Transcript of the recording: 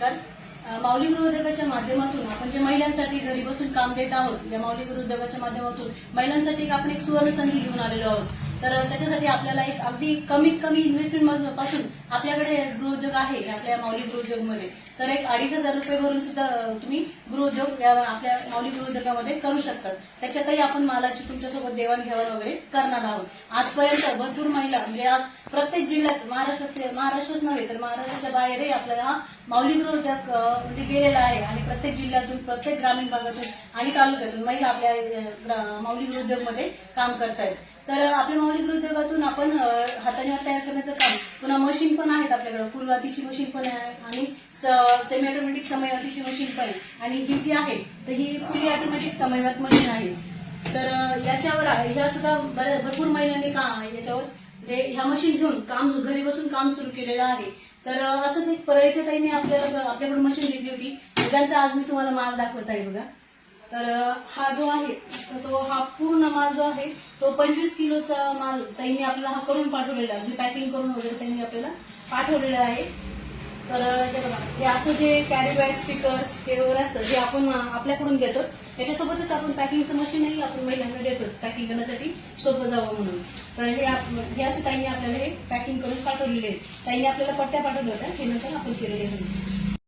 नमस्कार. माऊली गृहोद्योगाच्या माध्यमातून आपण जे महिलांसाठी घरी बसून काम देत आहोत, या माऊली गृहोद्योगाच्या माध्यमातून महिलांसाठी आपण एक सुवर्ण संधी घेऊन आलेलो आहोत. तर त्याच्यासाठी आपल्याला एक अगदी कमीत कमी इन्व्हेस्टमेंट पासून आपल्याकडे गृहोद्योग आहे आपल्या माऊली गृहोद्योगमध्ये. तर एक 2,500 रुपये भरून सुद्धा तुम्ही गृहोद्योग या आपल्या माऊली गृहोद्योगामध्ये करू शकतात. त्याच्यातही आपण मालाची तुमच्यासोबत देवाणघेवाण वगैरे करणार आहोत. आजपर्यंत भरपूर महिला म्हणजे आज प्रत्येक जिल्ह्यात महाराष्ट्रच नव्हे तर महाराष्ट्राच्या बाहेरही आपल्याला हा माऊली गृहोद्योग म्हणजे गेलेला आहे आणि प्रत्येक जिल्ह्यातून प्रत्येक ग्रामीण भागातून आणि तालुक्यातून महिला आपल्या माऊली गृहोद्योगमध्ये काम करतायत. तर आपल्या माऊली गृहोद्योगातून आपण हाताने तयार करण्याचं काम, पुन्हा मशीन पण आहेत आपल्याकडे, फुलवातीची मशीन पण आहे आणि सेमी ऑटोमॅटिक समयवातीची मशीन पण आहे. आणि ही जी आहे तर ही फुली ऑटोमॅटिक समयवात मशीन आहे. तर याच्यावर ह्या सुद्धा भरपूर महिलांनी याच्यावर म्हणजे ह्या मशीन घेऊन काम घरी बसून काम सुरू केलेलं आहे. तर असंच एक परळीच्या ताईने आपल्याकडून मशीन घेतली होती. त्यांचा आज मी तुम्हाला माल दाखवत आहे बघा. तर हा जो आहे तो हा पूर्ण माल जो आहे तो 25 किलोचा माल त्यांनी आपल्याला हा करून पाठवलेला आहे. पॅकिंग करून वगैरे त्यांनी आपल्याला पाठवलेलं आहे. तर हे बघा, हे असं जे कॅरी बॅग स्टिकर ते वगैरे असतं जे आपण आपल्याकडून घेतो, त्याच्यासोबतच आपण पॅकिंगचं मशीनही आपण महिलांना देतो पॅकिंग करण्यासाठी सोपं जावं म्हणून. तर हे असं ताईंनी आपल्याला हे पॅकिंग करून पाठवलेले आहे. ताईंनी आपल्याला पट्ट्या पाठवल्या होत्या, ते नंतर आपण केलेले आहे.